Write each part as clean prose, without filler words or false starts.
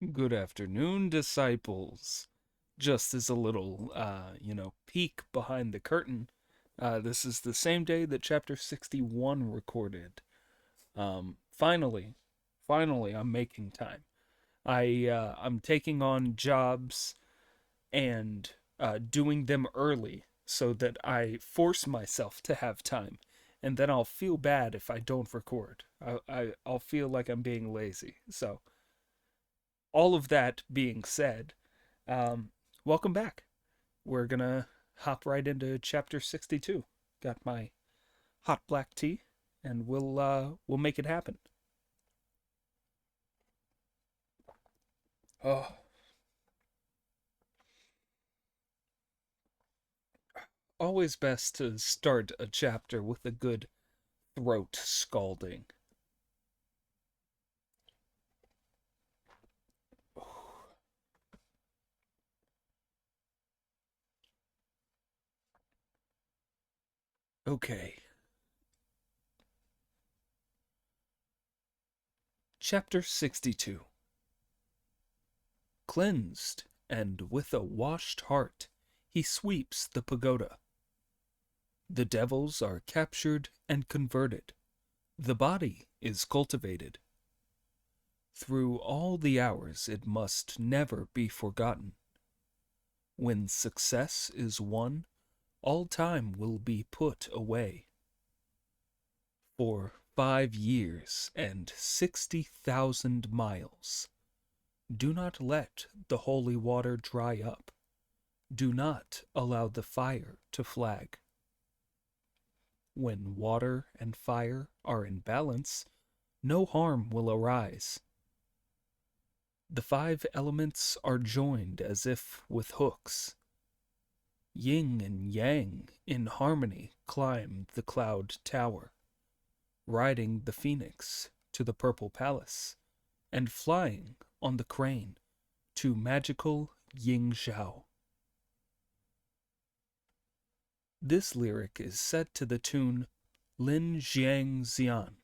Good afternoon, disciples. Just as a little, peek behind the curtain, this is the same day that chapter 61 recorded. Finally, I'm making time. I'm taking on jobs and doing them early so that I force myself to have time, and then I'll feel bad if I don't record. I'll feel like I'm being lazy. So all of that being said, um, welcome back. We're gonna hop right into chapter 62. Got my hot black tea, and we'll make it happen. Oh, always best to start a chapter with a good throat scalding. Okay, chapter 62. Cleansed and with a washed heart, he sweeps the pagoda. The devils are captured and converted. The body is cultivated. Through all the hours it must never be forgotten. When success is won, all time will be put away. For 5 years and 60,000 miles, do not let the holy water dry up. Do not allow the fire to flag. When water and fire are in balance, no harm will arise. The five elements are joined as if with hooks. Yin and yang in harmony climb the cloud tower, riding the phoenix to the purple palace, and flying on the crane to magical Ying Zhao. This lyric is set to the tune Lin Jiang Xian.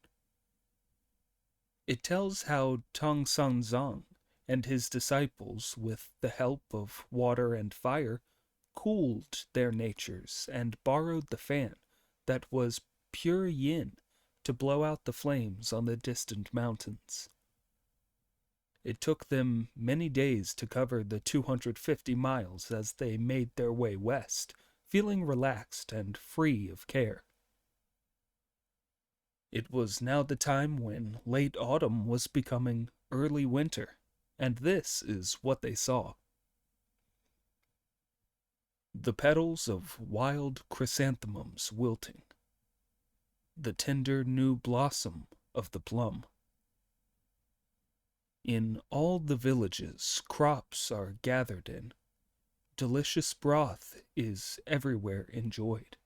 It tells how Tong San Zong and his disciples, with the help of water and fire, cooled their natures and borrowed the fan that was pure yin to blow out the flames on the distant mountains. It took them many days to cover the 250 miles as they made their way west, feeling relaxed and free of care. It was now the time when late autumn was becoming early winter, and this is what they saw. The petals of wild chrysanthemums wilting, the tender new blossom of the plum. In all the villages, crops are gathered in. Delicious broth is everywhere enjoyed.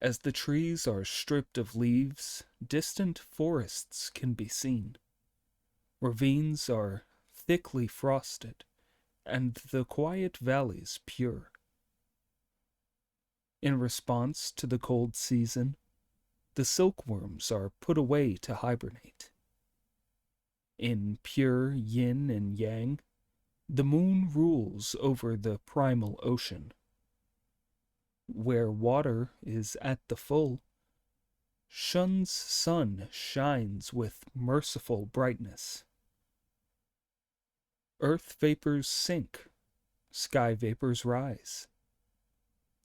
As the trees are stripped of leaves, distant forests can be seen. Ravines are thickly frosted, and the quiet valleys pure. In response to the cold season, the silkworms are put away to hibernate. In pure yin and yang, the moon rules over the primal ocean. Where water is at the full, Shun's sun shines with merciful brightness. Earth vapors sink, sky vapors rise.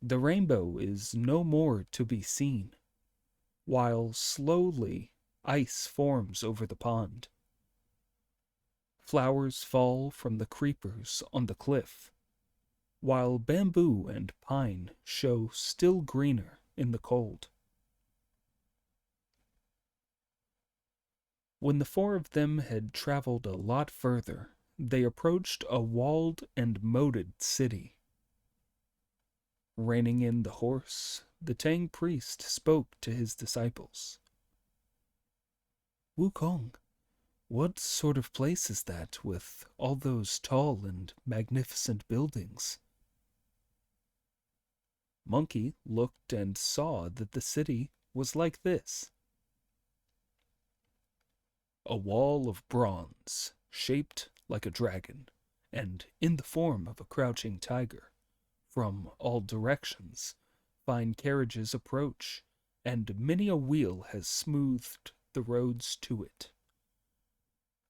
The rainbow is no more to be seen, while slowly ice forms over the pond. Flowers fall from the creepers on the cliff, while bamboo and pine show still greener in the cold. When the four of them had traveled a lot further, they approached a walled and moated city. Reining in the horse, the Tang priest spoke to his disciples. Wukong, what sort of place is that with all those tall and magnificent buildings? Monkey looked and saw that the city was like this. A wall of bronze, shaped like a dragon, and in the form of a crouching tiger. From all directions, fine carriages approach, and many a wheel has smoothed the roads to it.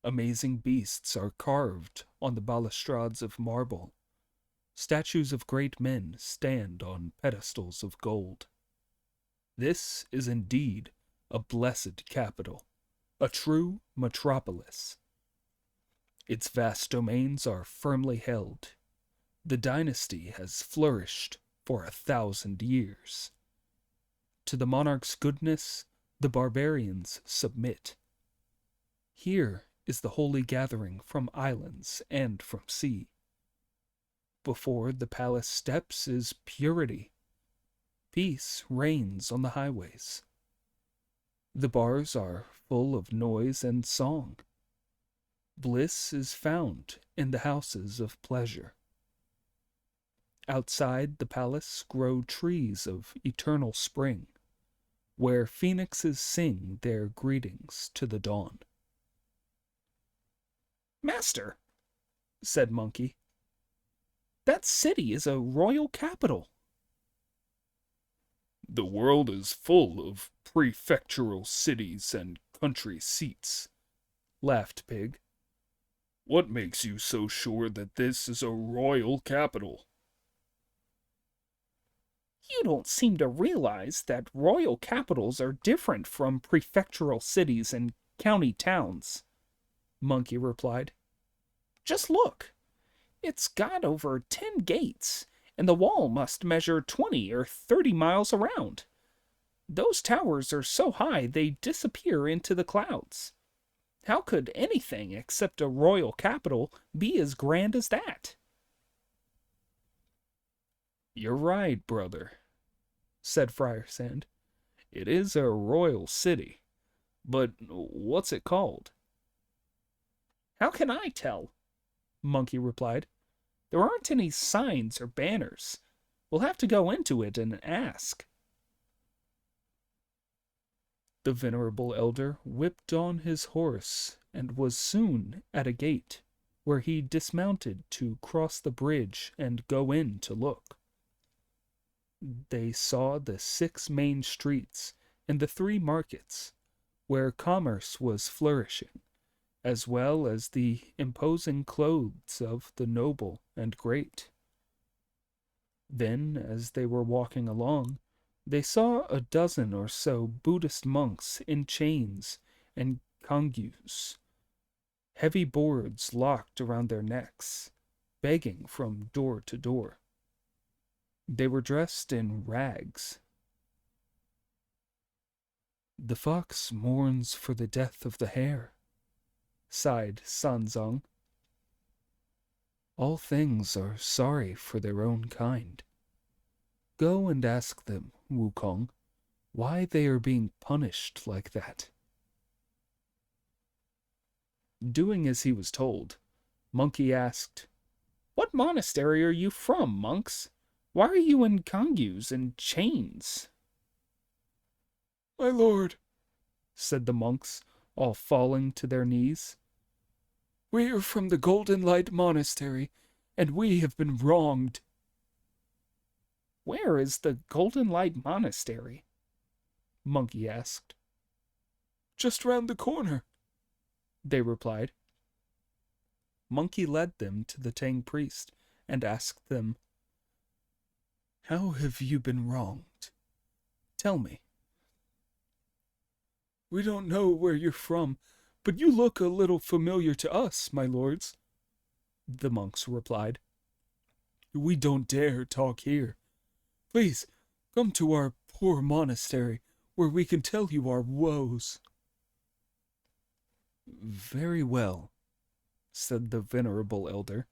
Amazing beasts are carved on the balustrades of marble. Statues of great men stand on pedestals of gold. This is indeed a blessed capital, a true metropolis. Its vast domains are firmly held. The dynasty has flourished for 1,000 years. To the monarch's goodness, the barbarians submit. Here is the holy gathering from islands and from sea. Before the palace steps is purity. Peace reigns on the highways. The bars are full of noise and song. Bliss is found in the houses of pleasure. Outside the palace grow trees of eternal spring, where phoenixes sing their greetings to the dawn. "Master," said Monkey, "that city is a royal capital." "The world is full of prefectural cities and country seats," laughed Pig. "What makes you so sure that this is a royal capital?" "You don't seem to realize that royal capitals are different from prefectural cities and county towns," Monkey replied. "Just look. It's got over 10 gates, and the wall must measure 20 or 30 miles around. Those towers are so high they disappear into the clouds. How could anything except a royal capital be as grand as that?" "You're right, brother," said Friar Sand. "It is a royal city. But what's it called?" "How can I tell?" Monkey replied. "There aren't any signs or banners. We'll have to go into it and ask." The venerable elder whipped on his horse and was soon at a gate, where he dismounted to cross the bridge and go in to look. They saw the 6 main streets and the 3 markets, where commerce was flourishing, as well as the imposing clothes of the noble and great. Then, as they were walking along, they saw a dozen or so Buddhist monks in chains and kangyus, heavy boards locked around their necks, begging from door to door. They were dressed in rags. "The fox mourns for the death of the hare," sighed Sanzong. "All things are sorry for their own kind. Go and ask them, Wukong, why they are being punished like that." Doing as he was told, Monkey asked, "What monastery are you from, monks? Why are you in kangyus and chains?" "My lord," said the monks, all falling to their knees, "we are from the Golden Light Monastery, and we have been wronged." "Where is the Golden Light Monastery?" Monkey asked. "Just round the corner," they replied. Monkey led them to the Tang priest and asked them, "How have you been wronged? Tell me." "We don't know where you're from, but you look a little familiar to us, my lords," the monks replied. "We don't dare talk here. Please, come to our poor monastery, where we can tell you our woes." "Very well," said the venerable elder.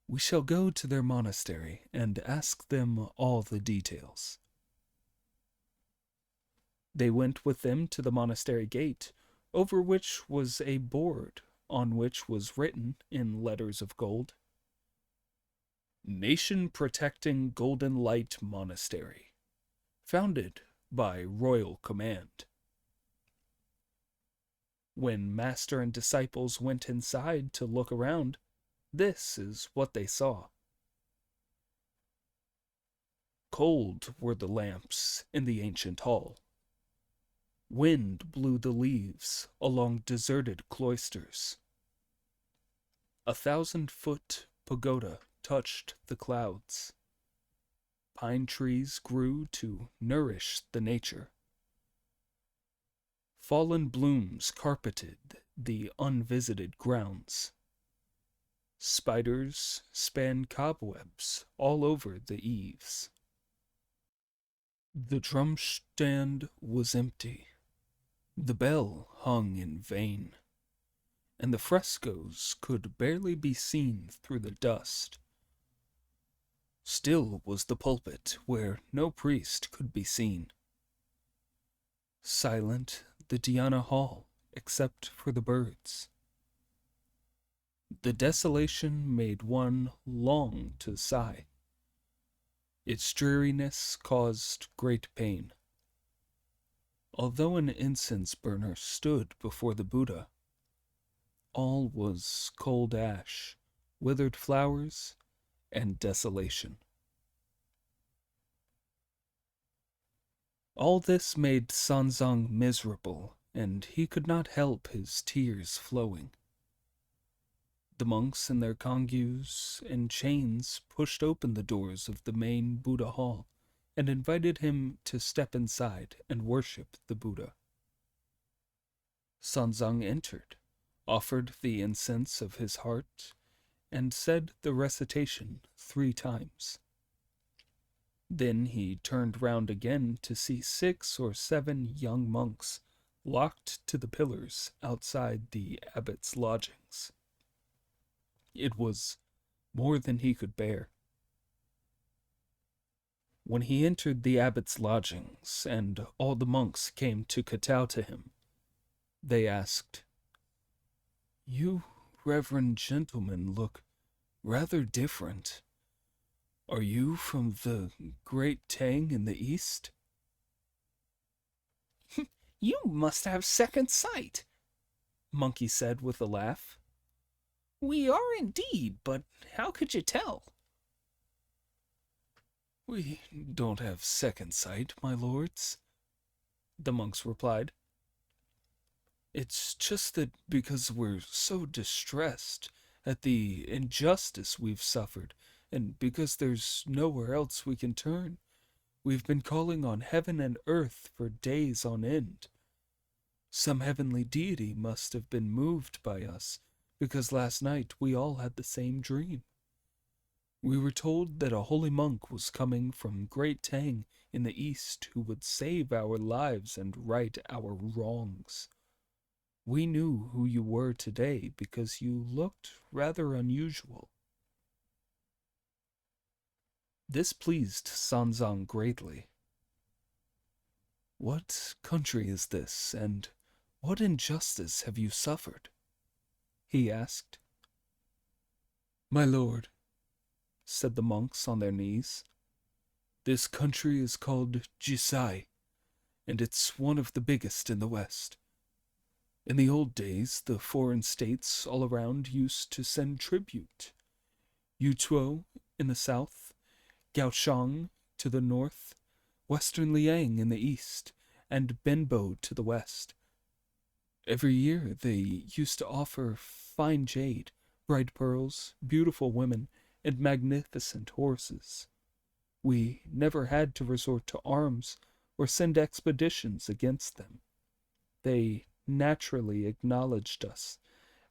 "We shall go to their monastery and ask them all the details." They went with them to the monastery gate, over which was a board on which was written in letters of gold, "Nation Protecting Golden Light Monastery, founded by royal command." When master and disciples went inside to look around, this is what they saw. Cold were the lamps in the ancient hall. Wind blew the leaves along deserted cloisters. 1,000-foot pagoda touched the clouds. Pine trees grew to nourish the nature. Fallen blooms carpeted the unvisited grounds. Spiders span cobwebs all over the eaves. The drum stand was empty. The bell hung in vain, and the frescoes could barely be seen through the dust. Still was the pulpit where no priest could be seen. Silent the Dhyana hall, except for the birds. The desolation made one long to sigh. Its dreariness caused great pain. Although an incense burner stood before the Buddha, all was cold ash, withered flowers, and desolation. All this made Sanzang miserable, and he could not help his tears flowing. The monks in their kongyus and chains pushed open the doors of the main Buddha hall and invited him to step inside and worship the Buddha. Sanzang entered, offered the incense of his heart, and said the recitation 3 times. Then he turned round again to see 6 or 7 young monks locked to the pillars outside the abbot's lodgings. It was more than he could bear. When he entered the abbot's lodgings, and all the monks came to kowtow to him, they asked, "You, reverend gentlemen, look rather different. Are you from the great Tang in the east?" "You must have second sight," Monkey said with a laugh. "We are indeed, but how could you tell?" "We don't have second sight, my lords," the monks replied. "It's just that because we're so distressed at the injustice we've suffered, and because there's nowhere else we can turn, we've been calling on heaven and earth for days on end. Some heavenly deity must have been moved by us, because last night we all had the same dream. We were told that a holy monk was coming from Great Tang in the east who would save our lives and right our wrongs. We knew who you were today because you looked rather unusual." This pleased Sanzang greatly. "What country is this, and what injustice have you suffered?" he asked. "My lord," said the monks on their knees, "this country is called Jisai, and it's one of the biggest in the West. In the old days, the foreign states all around used to send tribute. Yutuo in the south, Gaoshang to the north, Western Liang in the east, and Benbo to the west. Every year they used to offer fine jade, bright pearls, beautiful women, and magnificent horses. We never had to resort to arms or send expeditions against them. They naturally acknowledged us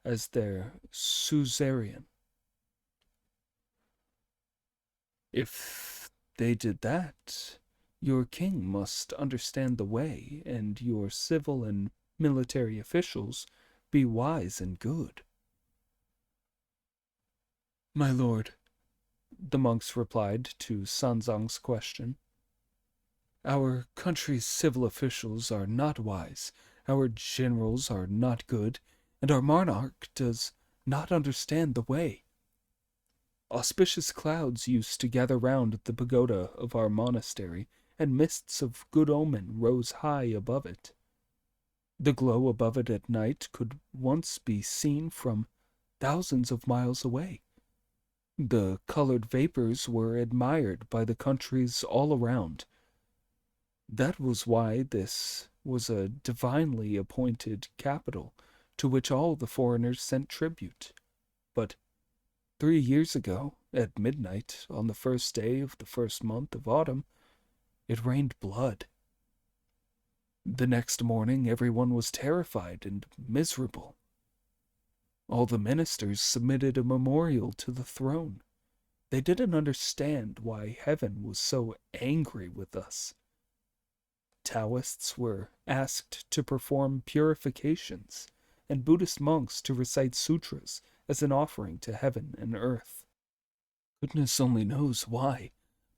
as their suzerain. If they did that, your king must understand the way, and your civil and military officials be wise and good." "My lord," the monks replied to Sanzang's question, "our country's civil officials are not wise, our generals are not good, and our monarch does not understand the way. Auspicious clouds used to gather round the pagoda of our monastery, and mists of good omen rose high above it. The glow above it at night could once be seen from thousands of miles away. The colored vapors were admired by the countries all around. That was why this was a divinely appointed capital to which all the foreigners sent tribute. But 3 years ago, at midnight, on the first day of the first month of autumn, it rained blood. The next morning everyone was terrified and miserable. All the ministers submitted a memorial to the throne. They didn't understand why heaven was so angry with us. Taoists were asked to perform purifications, and Buddhist monks to recite sutras as an offering to heaven and earth. Goodness only knows why,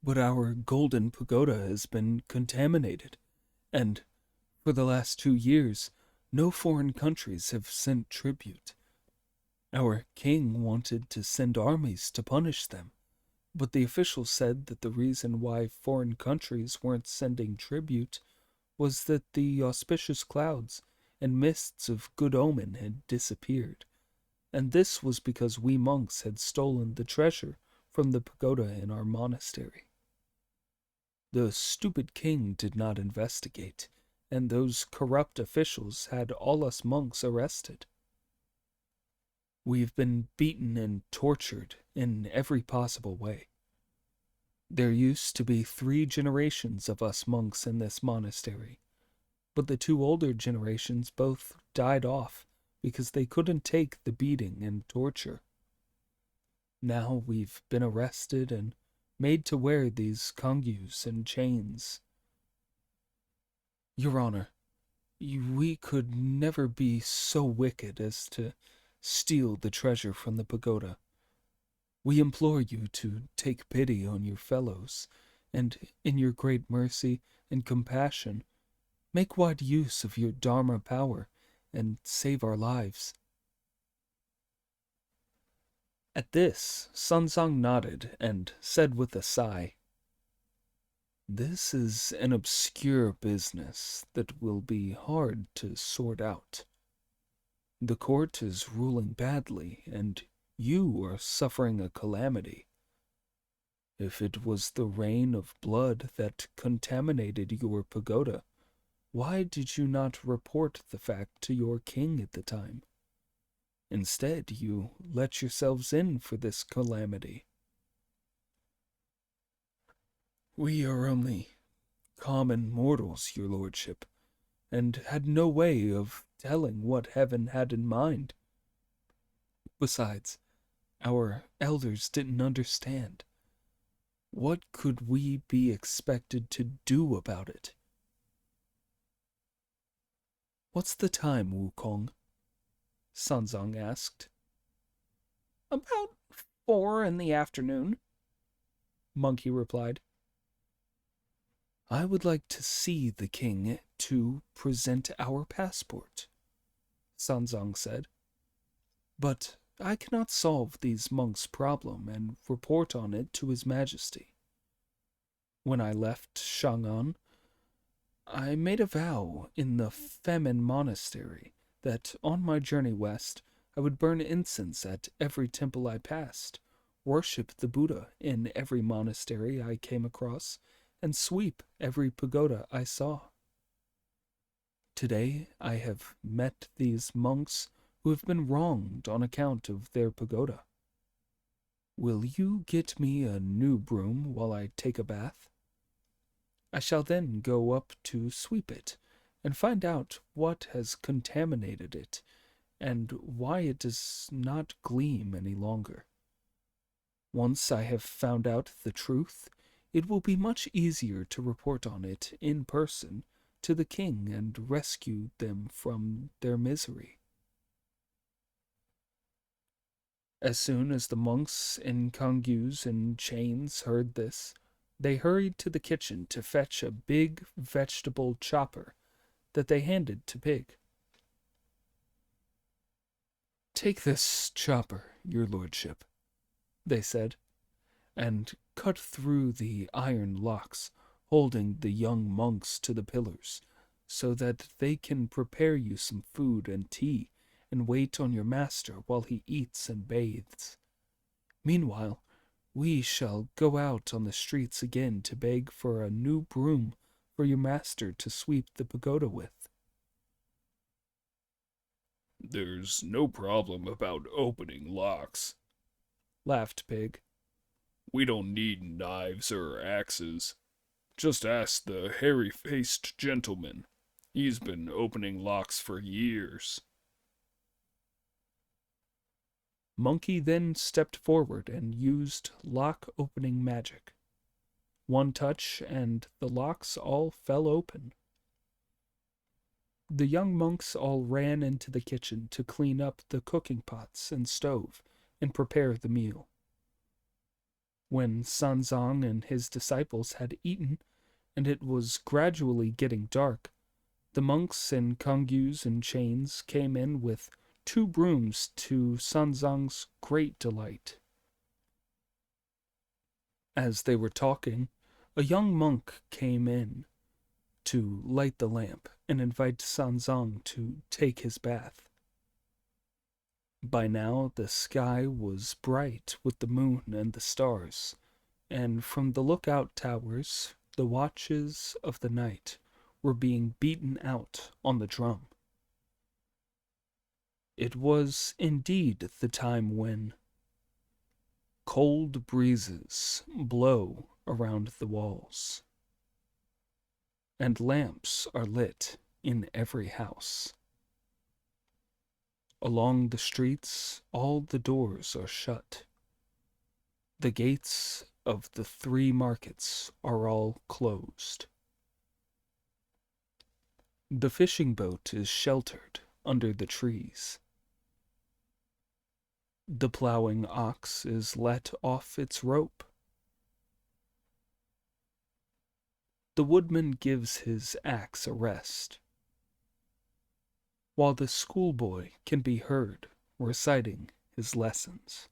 but our golden pagoda has been contaminated, and for the last 2 years, no foreign countries have sent tribute. Our king wanted to send armies to punish them, but the officials said that the reason why foreign countries weren't sending tribute was that the auspicious clouds and mists of good omen had disappeared, and this was because we monks had stolen the treasure from the pagoda in our monastery. The stupid king did not investigate, and those corrupt officials had all us monks arrested. We've been beaten and tortured in every possible way. There used to be 3 generations of us monks in this monastery, but the 2 older generations both died off because they couldn't take the beating and torture. Now we've been arrested and made to wear these kongyus and chains. Your Honor, we could never be so wicked as to steal the treasure from the pagoda. We implore you to take pity on your fellows, and in your great mercy and compassion, make wide use of your Dharma power and save our lives. At this, Sunzong nodded and said with a sigh, "This is an obscure business that will be hard to sort out. The court is ruling badly, and you are suffering a calamity. If it was the rain of blood that contaminated your pagoda, why did you not report the fact to your king at the time? Instead, you let yourselves in for this calamity." "We are only common mortals, your lordship, and had no way of telling what heaven had in mind. Besides, our elders didn't understand. What could we be expected to do about it?" "What's the time, Wukong?" Sanzong asked. "About 4 in the afternoon," Monkey replied. "I would like to see the king to present our passport," Sanzong said. "But I cannot solve these monks' problem and report on it to His Majesty. When I left Chang'an, I made a vow in the Femin Monastery that on my journey west I would burn incense at every temple I passed, worship the Buddha in every monastery I came across, and sweep every pagoda I saw. Today I have met these monks who have been wronged on account of their pagoda. Will you get me a new broom while I take a bath? I shall then go up to sweep it, and find out what has contaminated it, and why it does not gleam any longer. Once I have found out the truth, it will be much easier to report on it in person to the king and rescue them from their misery." As soon as the monks in kongyus and chains heard this, they hurried to the kitchen to fetch a big vegetable chopper that they handed to Pig. "Take this chopper, your lordship," they said, "and cut through the iron locks holding the young monks to the pillars, so that they can prepare you some food and tea and wait on your master while he eats and bathes. Meanwhile, we shall go out on the streets again to beg for a new broom for your master to sweep the pagoda with." "There's no problem about opening locks," laughed Pig. "We don't need knives or axes. Just ask the hairy-faced gentleman. He's been opening locks for years." Monkey then stepped forward and used lock-opening magic. One touch, and the locks all fell open. The young monks all ran into the kitchen to clean up the cooking pots and stove and prepare the meal. When Sanzang and his disciples had eaten, and it was gradually getting dark, the monks in kongyus and chains came in with 2 brooms to Sanzang's great delight. As they were talking, a young monk came in to light the lamp and invite Sanzang to take his bath. By now the sky was bright with the moon and the stars, and from the lookout towers the watches of the night were being beaten out on the drum. It was indeed the time when cold breezes blow around the walls, and lamps are lit in every house. Along the streets, all the doors are shut. The gates of the 3 markets are all closed. The fishing boat is sheltered under the trees. The plowing ox is let off its rope. The woodman gives his axe a rest, while the schoolboy can be heard reciting his lessons.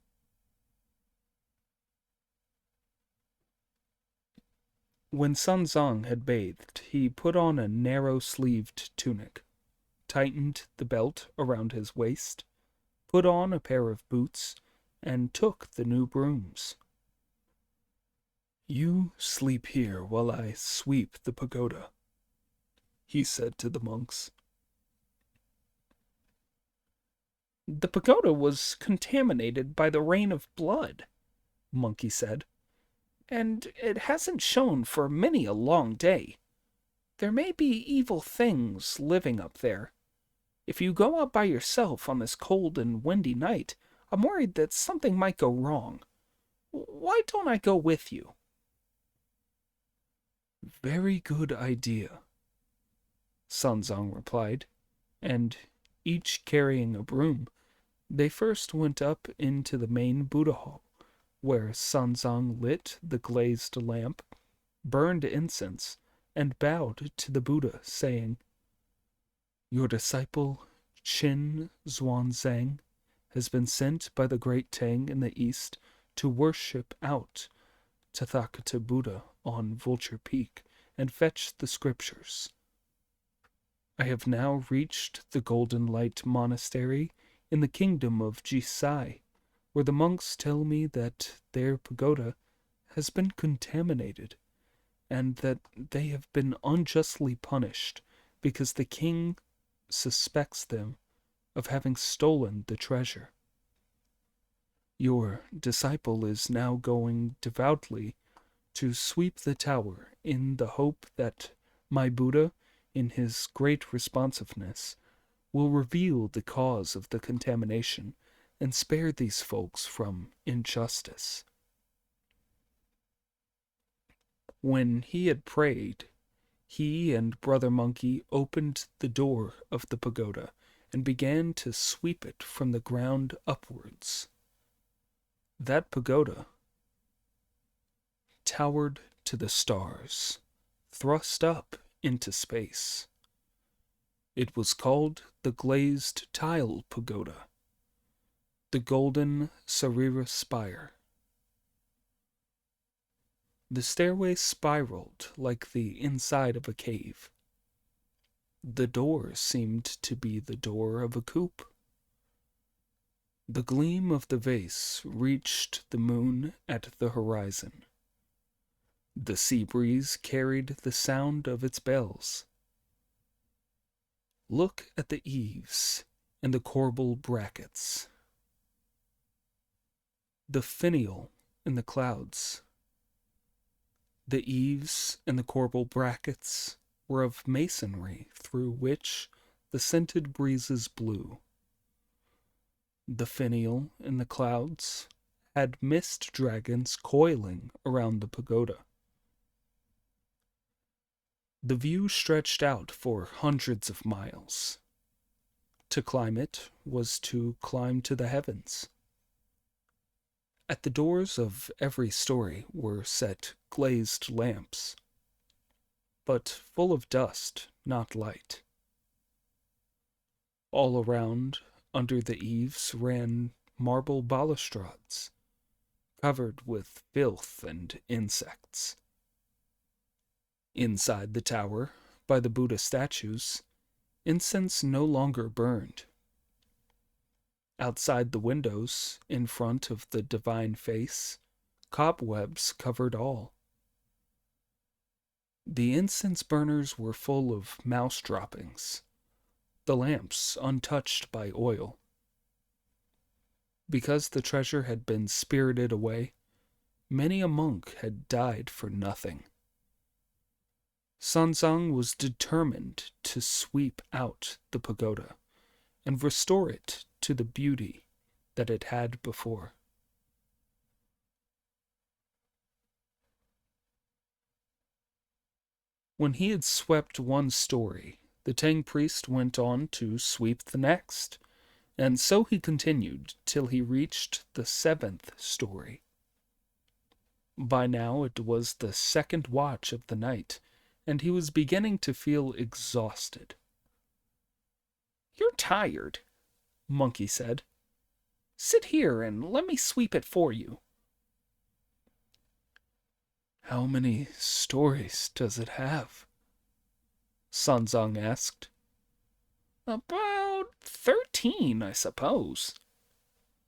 When Sanzang had bathed, he put on a narrow-sleeved tunic, tightened the belt around his waist, put on a pair of boots, and took the new brooms. "You sleep here while I sweep the pagoda," he said to the monks. "The pagoda was contaminated by the rain of blood," Monkey said, "and it hasn't shone for many a long day. There may be evil things living up there. If you go out by yourself on this cold and windy night, I'm worried that something might go wrong. Why don't I go with you?" "Very good idea," Sanzang replied, and, each carrying a broom, they first went up into the main Buddha hall, where Sanzang lit the glazed lamp, burned incense, and bowed to the Buddha, saying, "Your disciple, Qin Xuanzang, has been sent by the great Tang in the east to worship out Tathagata Buddha on Vulture Peak and fetch the scriptures. I have now reached the Golden Light Monastery in the kingdom of Jisai, where the monks tell me that their pagoda has been contaminated, and that they have been unjustly punished because the king suspects them of having stolen the treasure. Your disciple is now going devoutly to sweep the tower in the hope that my Buddha, in his great responsiveness, will reveal the cause of the contamination and spare these folks from injustice." When he had prayed, he and Brother Monkey opened the door of the pagoda and began to sweep it from the ground upwards. That pagoda towered to the stars, thrust up into space. It was called the Glazed Tile Pagoda, the Golden Sarira Spire. The stairway spiraled like the inside of a cave. The door seemed to be the door of a coop. The gleam of the vase reached the moon at the horizon. The sea breeze carried the sound of its bells. Look at the eaves and the corbel brackets, the finial in the clouds. The eaves and the corbel brackets were of masonry through which the scented breezes blew. The finial in the clouds had mist dragons coiling around the pagoda. The view stretched out for hundreds of miles. To climb it was to climb to the heavens. At the doors of every story were set glazed lamps, but full of dust, not light. All around, under the eaves, ran marble balustrades, covered with filth and insects. Inside the tower, by the Buddha statues, incense no longer burned. Outside the windows, in front of the divine face, cobwebs covered all. The incense burners were full of mouse droppings, the lamps untouched by oil. Because the treasure had been spirited away, many a monk had died for nothing. Sanzang was determined to sweep out the pagoda and restore it to the beauty that it had before. When he had swept one story, the Tang priest went on to sweep the next, and so he continued till he reached the 7th story. By now it was the 2nd watch of the night, and he was beginning to feel exhausted. "You're tired," Monkey said. "Sit here and let me sweep it for you." "How many stories does it have?" Sanzang asked. "About 13, I suppose,"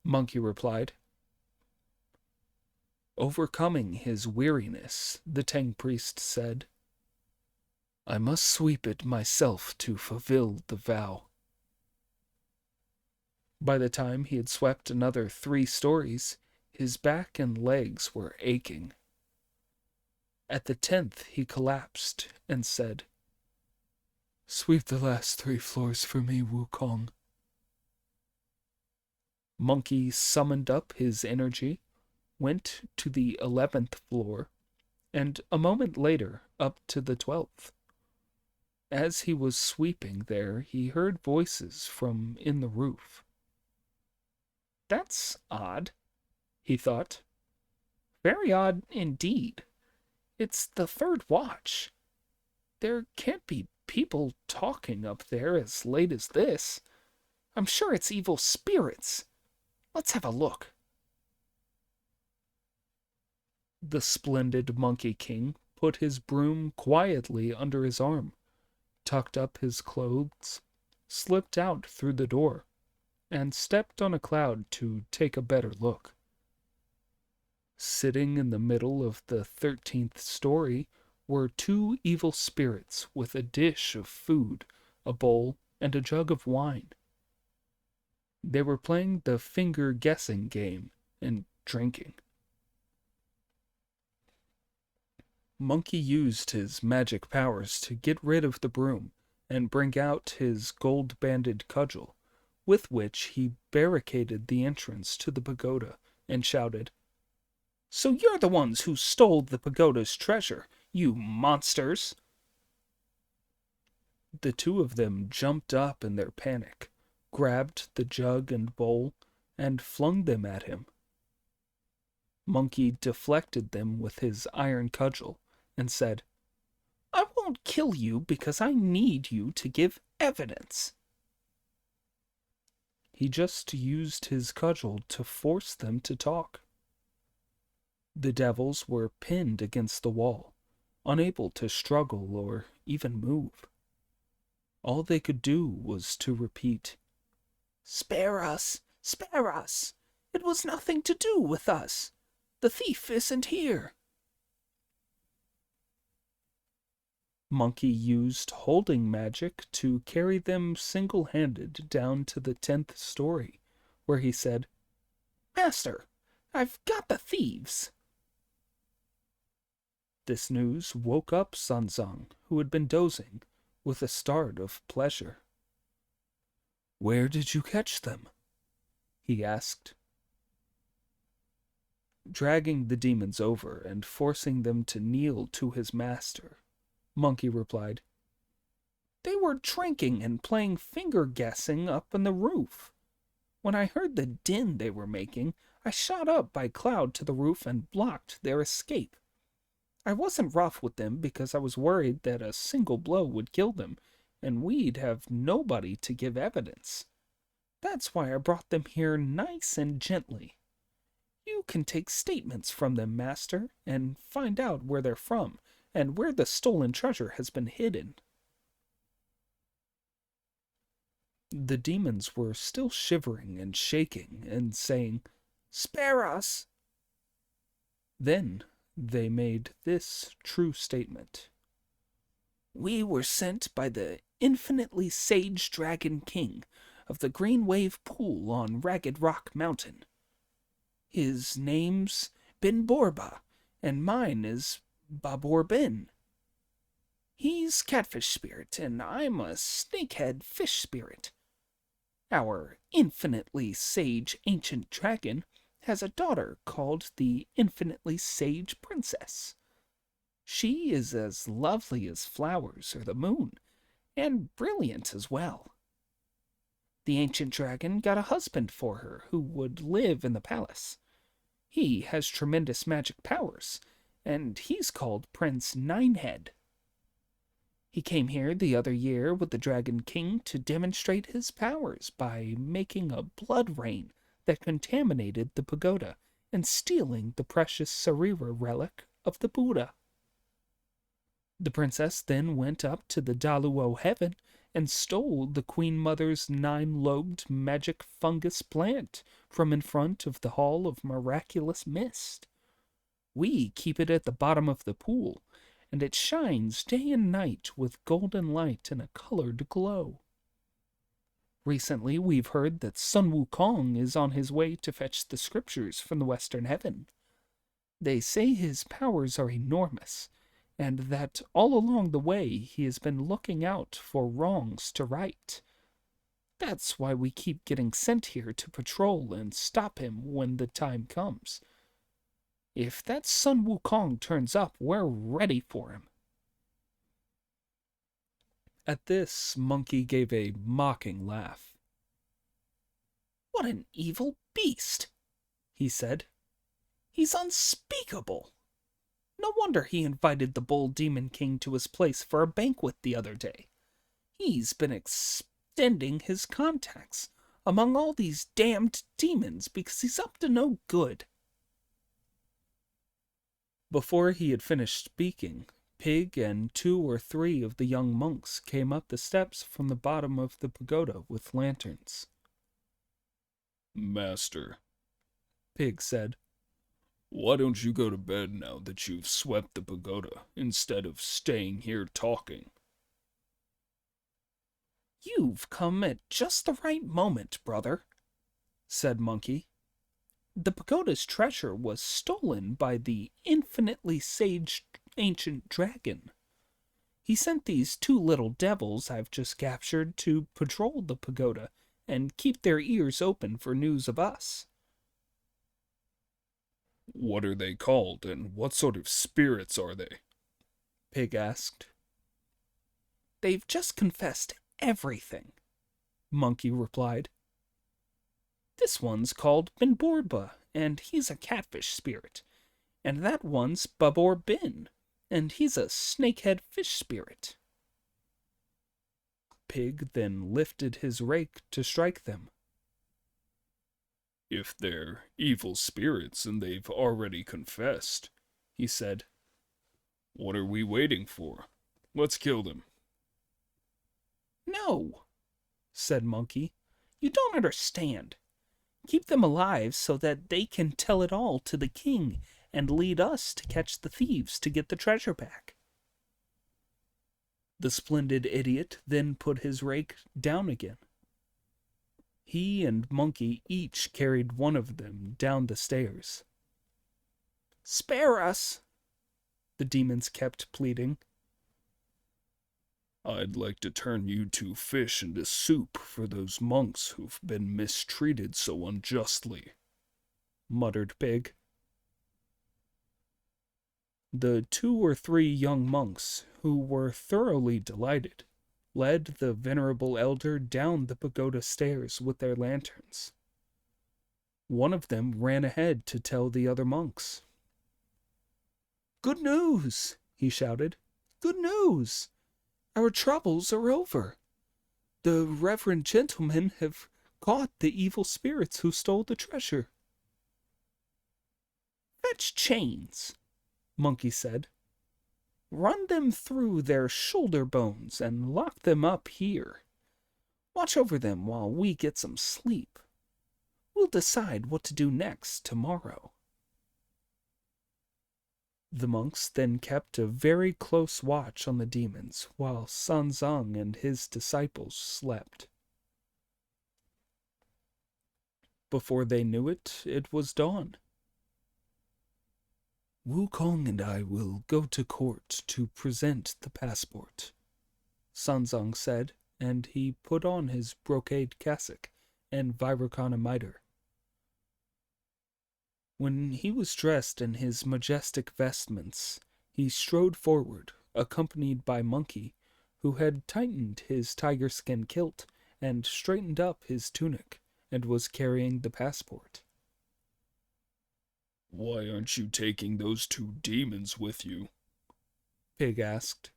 Monkey replied. Overcoming his weariness, the Tang priest said, "I must sweep it myself to fulfill the vow." By the time he had swept another 3 stories, his back and legs were aching. At the 10th he collapsed and said, "Sweep the last 3 floors for me, Wukong." Monkey summoned up his energy, went to the 11th floor, and a moment later up to the 12th. As he was sweeping there, he heard voices from in the roof. "That's odd," he thought. "Very odd indeed. It's the 3rd watch. There can't be people talking up there as late as this. I'm sure it's evil spirits. Let's have a look." The splendid Monkey King put his broom quietly under his arm, tucked up his clothes, slipped out through the door, and stepped on a cloud to take a better look. Sitting in the middle of the 13th story were 2 evil spirits with a dish of food, a bowl, and a jug of wine. They were playing the finger guessing game and drinking. Monkey used his magic powers to get rid of the broom and bring out his gold-banded cudgel, with which he barricaded the entrance to the pagoda and shouted, "So you're the ones who stole the pagoda's treasure, you monsters!" The 2 of them jumped up in their panic, grabbed the jug and bowl, and flung them at him. Monkey deflected them with his iron cudgel and said, "I won't kill you because I need you to give evidence." He just used his cudgel to force them to talk. The devils were pinned against the wall, unable to struggle or even move. All they could do was to repeat, "Spare us! Spare us! It was nothing to do with us! The thief isn't here!" Monkey used holding magic to carry them single-handed down to the 10th story, where he said, "Master, I've got the thieves." This news woke up Sanzang, who had been dozing, with a start of pleasure. "Where did you catch them?" he asked. Dragging the demons over and forcing them to kneel to his master, Monkey replied, "They were drinking and playing finger-guessing up on the roof. When I heard the din they were making, I shot up by cloud to the roof and blocked their escape. I wasn't rough with them because I was worried that a single blow would kill them, and we'd have nobody to give evidence. That's why I brought them here nice and gently. You can take statements from them, master, and find out where they're from, and where the stolen treasure has been hidden." The demons were still shivering and shaking and saying, "Spare us!" Then they made this true statement. "We were sent by the infinitely sage Dragon King of the Green Wave Pool on Ragged Rock Mountain. His name's Bin Borba, and mine is Babor Bin. He's catfish spirit, and I'm a snakehead fish spirit. Our infinitely sage ancient dragon has a daughter called the infinitely sage princess. She is as lovely as flowers or the moon, and brilliant as well. The ancient dragon got a husband for her who would live in the palace. He has tremendous magic powers, and he's called Prince Ninehead. He came here the other year with the Dragon King to demonstrate his powers by making a blood rain that contaminated the pagoda and stealing the precious Sarira relic of the Buddha. The princess then went up to the Daluo heaven and stole the Queen Mother's 9-lobed magic fungus plant from in front of the Hall of Miraculous Mist. We keep it at the bottom of the pool, and it shines day and night with golden light and a colored glow. Recently we've heard that Sun Wukong is on his way to fetch the scriptures from the western heaven. They say his powers are enormous, and that all along the way he has been looking out for wrongs to right. That's why we keep getting sent here to patrol and stop him when the time comes. If that Sun Wukong turns up, we're ready for him." At this, Monkey gave a mocking laugh. "What an evil beast," he said. "He's unspeakable. No wonder he invited the Bull Demon King to his place for a banquet the other day. He's been extending his contacts among all these damned demons because he's up to no good." Before he had finished speaking, Pig and 2 or 3 of the young monks came up the steps from the bottom of the pagoda with lanterns. "Master," Pig said, "why don't you go to bed now that you've swept the pagoda, instead of staying here talking?" "You've come at just the right moment, brother," said Monkey. "The pagoda's treasure was stolen by the infinitely sage ancient dragon. He sent these 2 little devils I've just captured to patrol the pagoda and keep their ears open for news of us." "What are they called, and what sort of spirits are they?" Pig asked. "They've just confessed everything," Monkey replied. "This one's called Bin Borba, and he's a catfish spirit. And that one's Babor Bin, and he's a snakehead fish spirit." Pig then lifted his rake to strike them. "If they're evil spirits and they've already confessed," he said, "what are we waiting for? Let's kill them." No, said Monkey. You don't understand. Keep them alive so that they can tell it all to the king and lead us to catch the thieves to get the treasure back. The splendid idiot then put his rake down again. He and Monkey each carried one of them down the stairs. Spare us, the demons kept pleading. I'd like to turn you two fish into soup for those monks who've been mistreated so unjustly, muttered Pig. The 2 or 3 young monks, who were thoroughly delighted, led the venerable elder down the pagoda stairs with their lanterns. One of them ran ahead to tell the other monks. Good news, he shouted. Good news! Our troubles are over. The reverend gentlemen have caught the evil spirits who stole the treasure. Fetch chains, Monkey said. Run them through their shoulder bones and lock them up here. Watch over them while we get some sleep. We'll decide what to do next tomorrow. The monks then kept a very close watch on the demons while Sanzang and his disciples slept. Before they knew it, it was dawn. Wukong and I will go to court to present the passport, Sanzang said, and he put on his brocade cassock and Virukana mitre. When he was dressed in his majestic vestments, he strode forward, accompanied by Monkey, who had tightened his tiger-skin kilt and straightened up his tunic, and was carrying the passport. Why aren't you taking those 2 demons with you? Pig asked.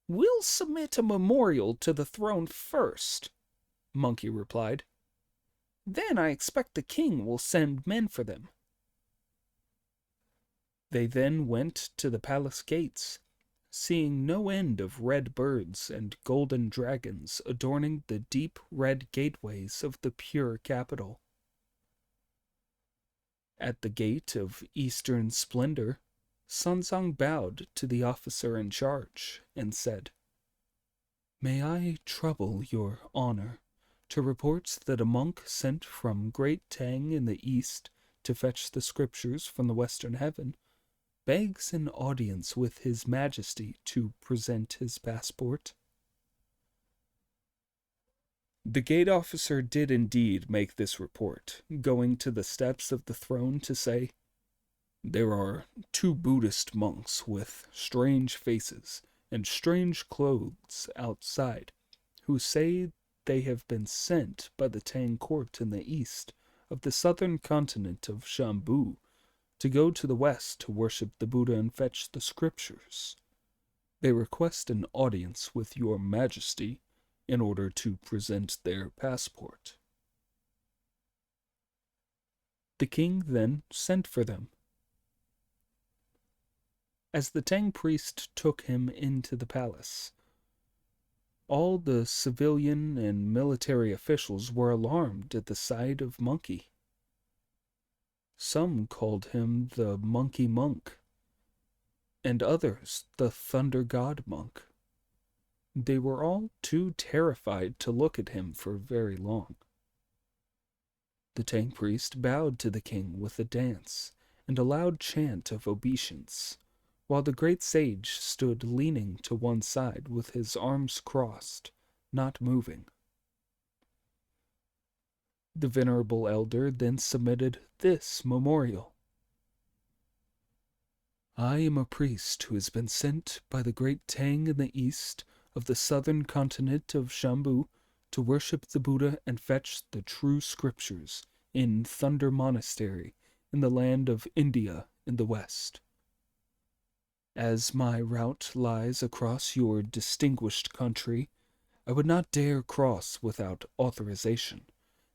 We'll submit a memorial to the throne first, Monkey replied. Then I expect the king will send men for them. They then went to the palace gates, seeing no end of red birds and golden dragons adorning the deep red gateways of the pure capital. At the gate of eastern splendor, Sanzang bowed to the officer in charge and said, May I trouble your honor to report that a monk sent from Great Tang in the east to fetch the scriptures from the western heaven begs an audience with his majesty to present his passport. The gate officer did indeed make this report, going to the steps of the throne to say, There are 2 Buddhist monks with strange faces and strange clothes outside, who say they have been sent by the Tang court in the east of the southern continent of Shambu to go to the west to worship the Buddha and fetch the scriptures. They request an audience with your majesty in order to present their passport. The king then sent for them. As the Tang priest took him into the palace, all the civilian and military officials were alarmed at the sight of Monkey. Some called him the Monkey Monk, and others the Thunder God Monk. They were all too terrified to look at him for very long. The Tang priest bowed to the king with a dance and a loud chant of obeisance, while the great sage stood leaning to one side with his arms crossed, not moving. The venerable elder then submitted this memorial. I am a priest who has been sent by the great Tang in the east of the southern continent of Shambu to worship the Buddha and fetch the true scriptures in Thunder Monastery in the land of India in the west. As my route lies across your distinguished country, I would not dare cross without authorization,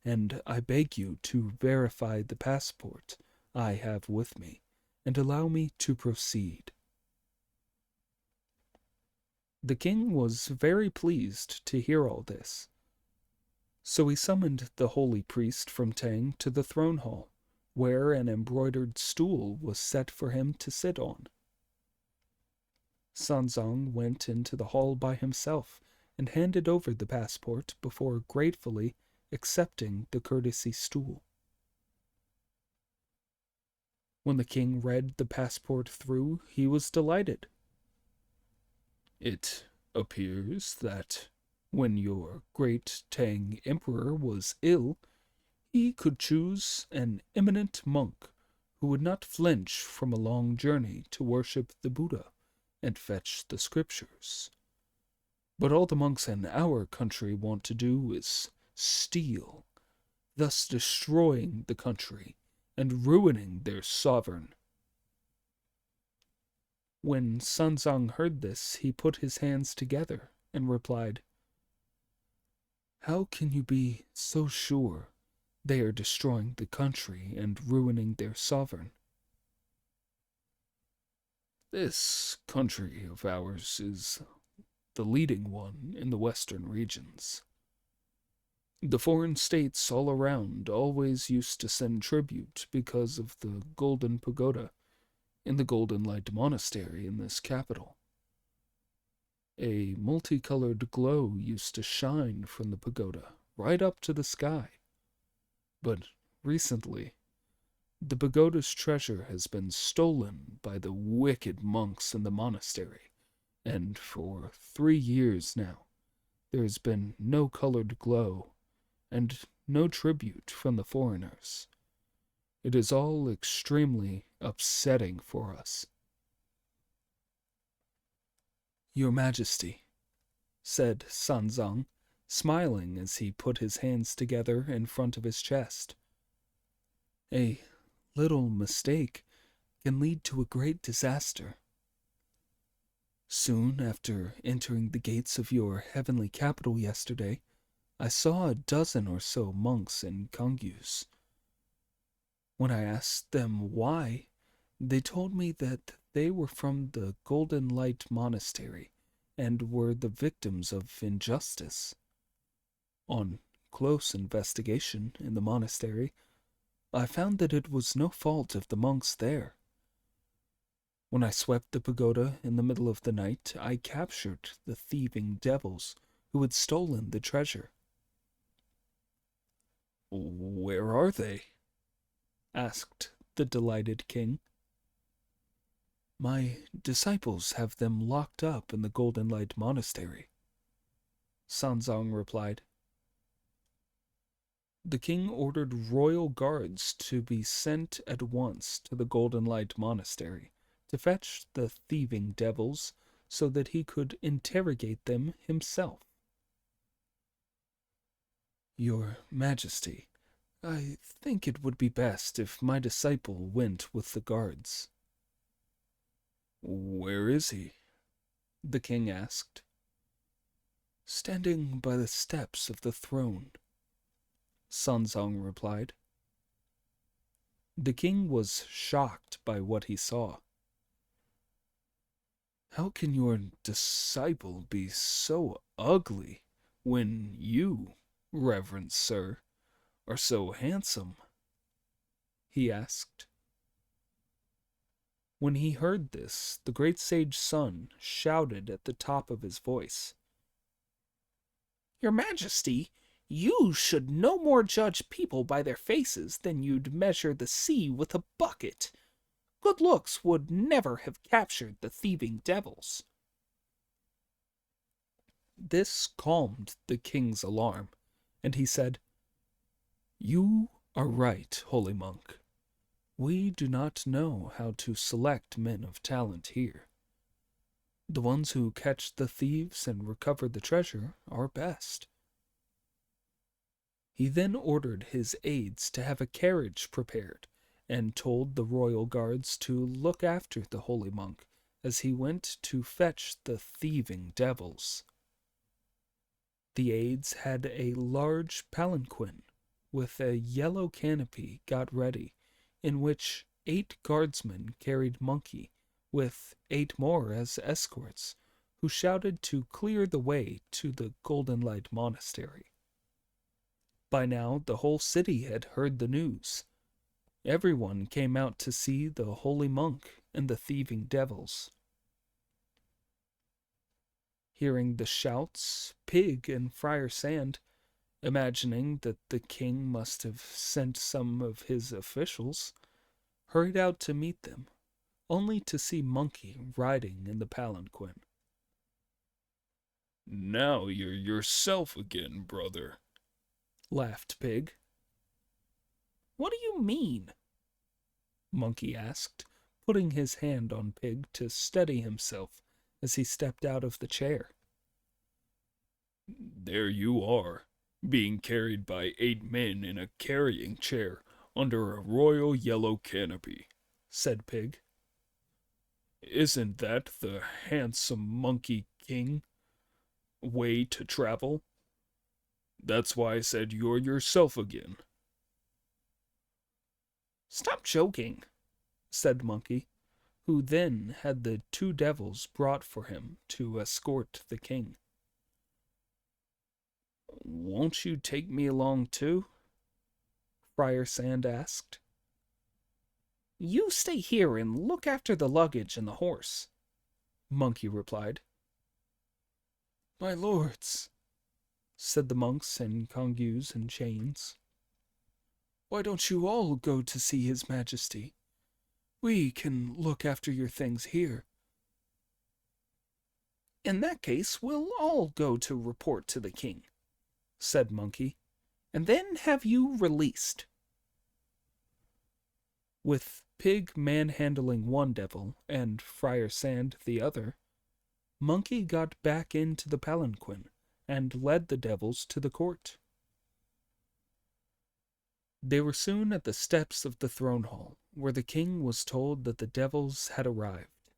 and I beg you to verify the passport I have with me, and allow me to proceed. The king was very pleased to hear all this, so he summoned the holy priest from Tang to the throne hall, where an embroidered stool was set for him to sit on. Sanzong went into the hall by himself and handed over the passport before gratefully accepting the courtesy stool. When the king read the passport through, he was delighted. It appears that when your great Tang emperor was ill, he could choose an eminent monk who would not flinch from a long journey to worship the Buddha and fetch the scriptures. But all the monks in our country want to do is steal, thus destroying the country and ruining their sovereign. When Sanzang heard this, he put his hands together and replied, "How can you be so sure they are destroying the country and ruining their sovereign? This country of ours is the leading one in the western regions. The foreign states all around always used to send tribute because of the golden pagoda in the Golden Light Monastery in this capital. A multicolored glow used to shine from the pagoda right up to the sky. But recently, the pagoda's treasure has been stolen by the wicked monks in the monastery, and for 3 years now, there has been no colored glow and no tribute from the foreigners. It is all extremely upsetting for us." "Your Majesty," said Sanzang, smiling as he put his hands together in front of his chest, "a little mistake can lead to a great disaster. Soon after entering the gates of your heavenly capital yesterday, I saw a dozen or so monks and kongyus. When I asked them why, they told me that they were from the Golden Light Monastery and were the victims of injustice. On close investigation in the monastery, I found that it was no fault of the monks there. When I swept the pagoda in the middle of the night, I captured the thieving devils who had stolen the treasure." "Where are they?" asked the delighted king. "My disciples have them locked up in the Golden Light Monastery," Sanzang replied. The king ordered royal guards to be sent at once to the Golden Light Monastery to fetch the thieving devils so that he could interrogate them himself. "Your Majesty, I think it would be best if my disciple went with the guards." "Where is he?" the king asked. "Standing by the steps of the throne," Sanzang replied. The king was shocked by what he saw. "How can your disciple be so ugly when you, reverend sir, are so handsome?" he asked. When he heard this, the great sage Sun shouted at the top of his voice, "Your Majesty, you should no more judge people by their faces than you'd measure the sea with a bucket. Good looks would never have captured the thieving devils." This calmed the king's alarm, and he said, "You are right, holy monk. We do not know how to select men of talent here. The ones who catch the thieves and recover the treasure are best." He then ordered his aides to have a carriage prepared and told the royal guards to look after the holy monk as he went to fetch the thieving devils. The aides had a large palanquin with a yellow canopy got ready, in which 8 guardsmen carried Monkey, with 8 more as escorts, who shouted to clear the way to the Golden Light Monastery. By now, the whole city had heard the news. Everyone came out to see the holy monk and the thieving devils. Hearing the shouts, Pig and Friar Sand, imagining that the king must have sent some of his officials, hurried out to meet them, only to see Monkey riding in the palanquin. "Now you're yourself again, brother," laughed Pig. What do you mean? Monkey asked, putting his hand on Pig to steady himself as he stepped out of the chair. "There you are, being carried by 8 men in a carrying chair under a royal yellow canopy," said Pig. "Isn't that the handsome Monkey King way to travel? That's why I said you're yourself again." Stop joking, said Monkey, who then had the 2 devils brought for him to escort the king. "Won't you take me along too?" Friar Sand asked. You stay here and look after the luggage and the horse, Monkey replied. My lords, said the monks and congues in chains, why don't you all go to see his majesty? We can look after your things here. In that case, we'll all go to report to the king, said Monkey, and then have you released. With Pig manhandling one devil and Friar Sand the other, Monkey got back into the palanquin and led the devils to the court. They were soon at the steps of the throne hall, where the king was told that the devils had arrived.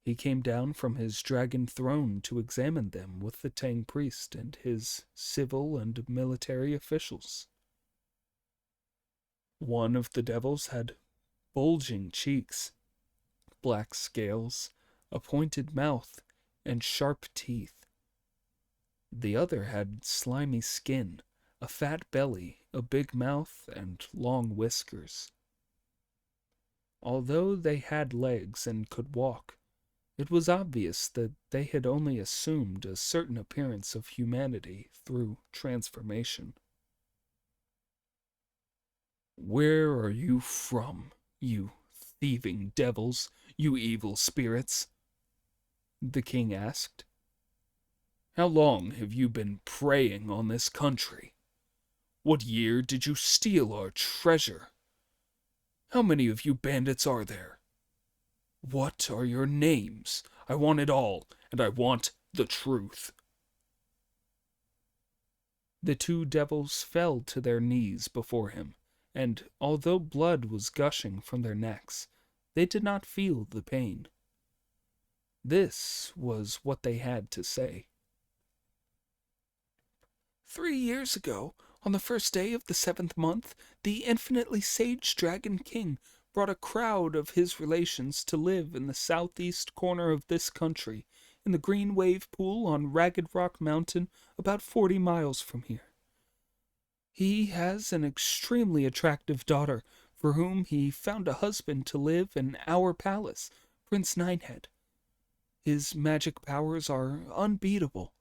He came down from his dragon throne to examine them with the Tang priest and his civil and military officials. One of the devils had bulging cheeks, black scales, a pointed mouth, and sharp teeth. The other had slimy skin, a fat belly, a big mouth, and long whiskers. Although they had legs and could walk, it was obvious that they had only assumed a certain appearance of humanity through transformation. Where are you from, you thieving devils, you evil spirits? The king asked. How long have you been preying on this country? What year did you steal our treasure? How many of you bandits are there? What are your names? I want it all, and I want the truth. The 2 devils fell to their knees before him, and although blood was gushing from their necks, they did not feel the pain. This was what they had to say. 3 years ago, on the first day of the 7th month, the infinitely sage Dragon King brought a crowd of his relations to live in the southeast corner of this country, in the green wave pool on Ragged Rock Mountain, about 40 miles from here. He has an extremely attractive daughter, for whom he found a husband to live in our palace, Prince Ninehead. His magic powers are unbeatable.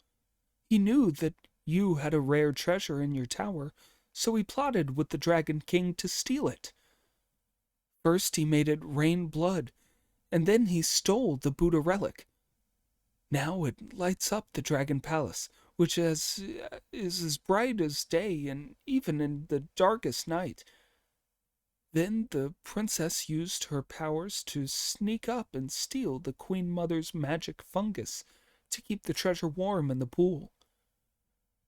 He knew that you had a rare treasure in your tower, so he plotted with the Dragon King to steal it. First he made it rain blood, and then he stole the Buddha relic. Now it lights up the Dragon Palace, which is as bright as day, and even in the darkest night. Then the princess used her powers to sneak up and steal the Queen Mother's magic fungus to keep the treasure warm in the pool.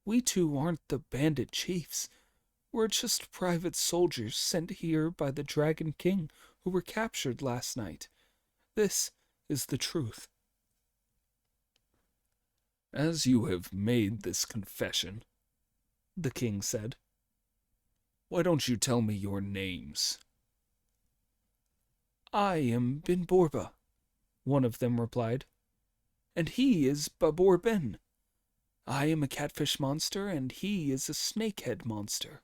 We 2 aren't the bandit chiefs. We're just private soldiers sent here by the Dragon King who were captured last night. This is the truth. As you have made this confession, the king said, why don't you tell me your names? I am Bin Borba, one of them replied, and he is Babur Ben. I am a catfish monster, and he is a snakehead monster."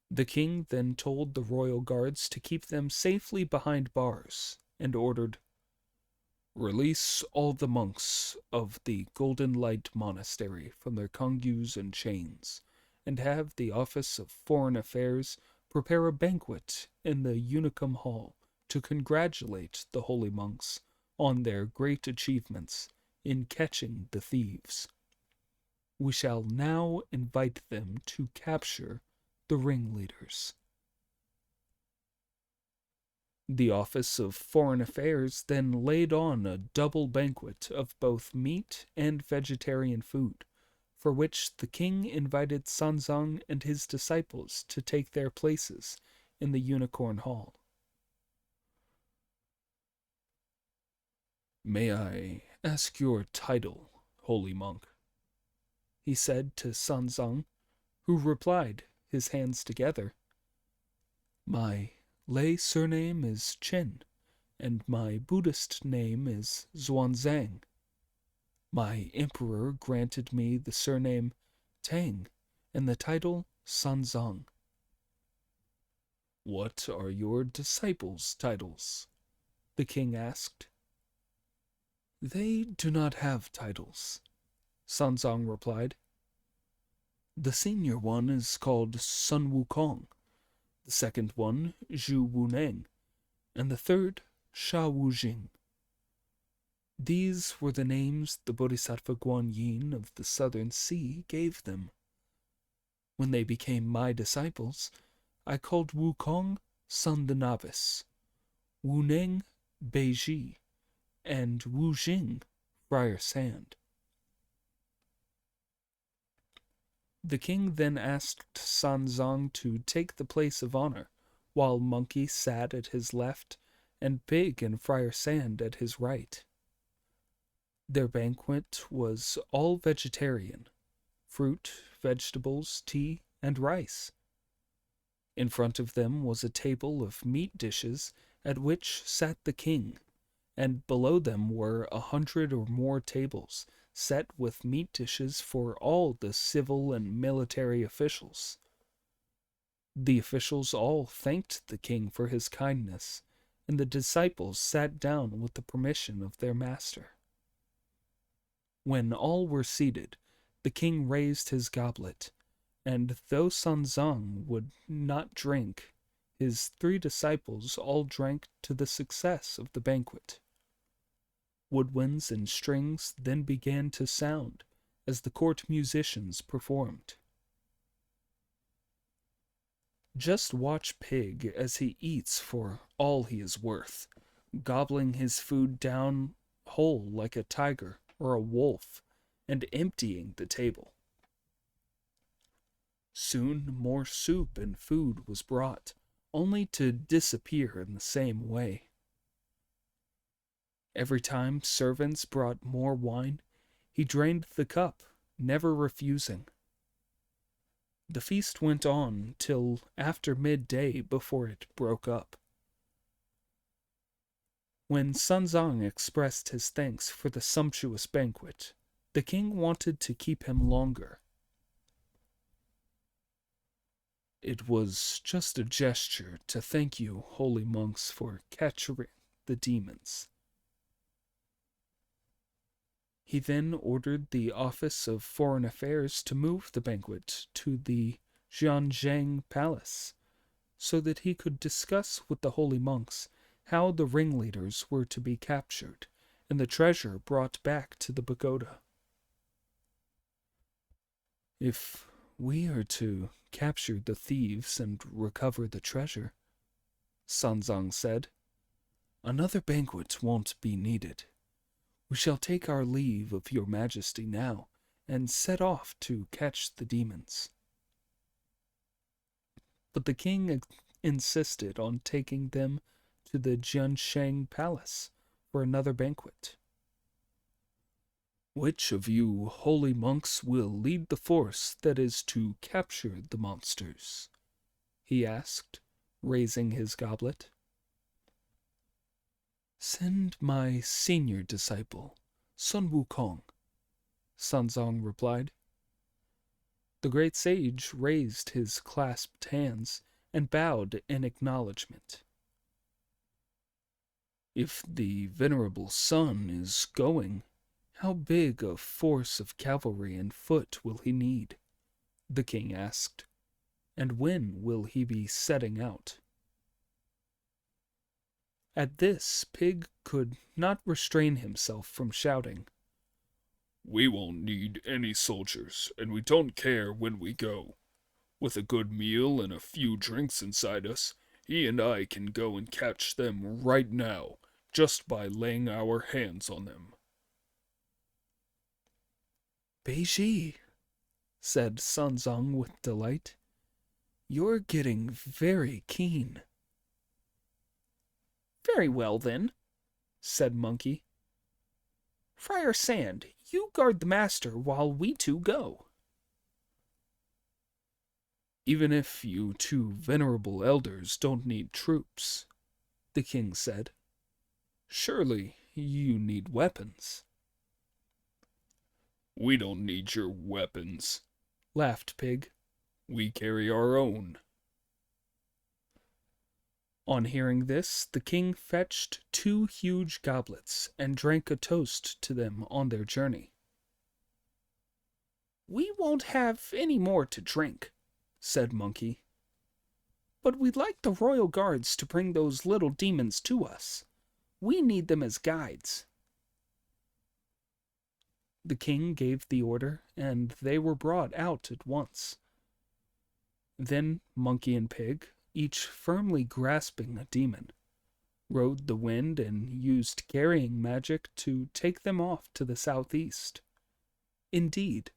The king then told the royal guards to keep them safely behind bars, and ordered, "Release all the monks of the Golden Light Monastery from their congues and chains, and have the Office of Foreign Affairs prepare a banquet in the Unicum Hall to congratulate the holy monks on their great achievements in catching the thieves. We shall now invite them to capture the ringleaders." The Office of Foreign Affairs then laid on a double banquet of both meat and vegetarian food, for which the king invited Sanzang and his disciples to take their places in the Unicorn Hall. "May I ask your title, holy monk?" he said to Sanzang, who replied, his hands together, "My lay surname is Chen, and my Buddhist name is Xuanzang. My emperor granted me the surname Tang and the title Sanzang." "What are your disciples' titles?" the king asked. "They do not have titles," Sanzang replied. "The senior one is called Sun Wukong, the second one Zhu Wuneng, and the third Sha Wujing. These were the names the Bodhisattva Guanyin of the Southern Sea gave them. When they became my disciples, I called Wukong Sun the Novice, Wuneng babyyyy, and Wujing Friar Sand." The king then asked Sanzang to take the place of honor, while Monkey sat at his left and Pig and Friar Sand at his right. Their banquet was all vegetarian: fruit, vegetables, tea, and rice. In front of them was a table of meat dishes at which sat the king, and below them were 100 or more tables set with meat dishes for all the civil and military officials. The officials all thanked the king for his kindness, and the disciples sat down with the permission of their master. When all were seated, the king raised his goblet, and though Sanzang would not drink, his 3 disciples all drank to the success of the banquet. Woodwinds and strings then began to sound as the court musicians performed. Just watch Pig as he eats for all he is worth, gobbling his food down whole like a tiger or a wolf, and emptying the table. Soon more soup and food was brought, only to disappear in the same way. Every time servants brought more wine, he drained the cup, never refusing. The feast went on till after midday before it broke up. When Sanzang expressed his thanks for the sumptuous banquet, the king wanted to keep him longer. "It was just a gesture to thank you, holy monks, for capturing the demons." He then ordered the Office of Foreign Affairs to move the banquet to the Jianzhang Palace, so that he could discuss with the holy monks how the ringleaders were to be captured and the treasure brought back to the pagoda. "If we are to capture the thieves and recover the treasure," Sanzang said, "another banquet won't be needed. We shall take our leave of your majesty now, and set off to catch the demons." But the king insisted on taking them to the Jiansheng Palace for another banquet. "Which of you holy monks will lead the force that is to capture the monsters?" he asked, raising his goblet. Send my senior disciple, Sun Wukong, Sanzong replied. The great sage raised his clasped hands and bowed in acknowledgment. If the venerable Sun is going, how big a force of cavalry and foot will he need? The king asked. And when will he be setting out? At this, Pig could not restrain himself from shouting. We won't need any soldiers, and we don't care when we go. With a good meal and a few drinks inside us, he and I can go and catch them right now, just by laying our hands on them. Babyyyy, said Sanzong with delight. You're getting very keen. Very well, then, said Monkey. Friar Sand, you guard the master while we two go. Even if you two venerable elders don't need troops, the king said, surely you need weapons. We don't need your weapons, laughed Pig. We carry our own. On hearing this, the king fetched 2 huge goblets and drank a toast to them on their journey. We won't have any more to drink, said Monkey. But we'd like the royal guards to bring those little demons to us. We need them as guides. The king gave the order, and they were brought out at once. Then Monkey and Pig, each firmly grasping a demon, rode the wind and used carrying magic to take them off to the southeast. Indeed,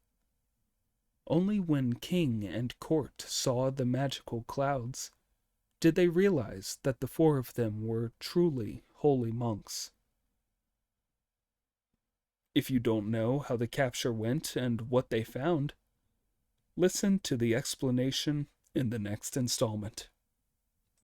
only when king and court saw the magical clouds did they realize that the 4 of them were truly holy monks. If you don't know how the capture went and what they found, listen to the explanation in the next installment.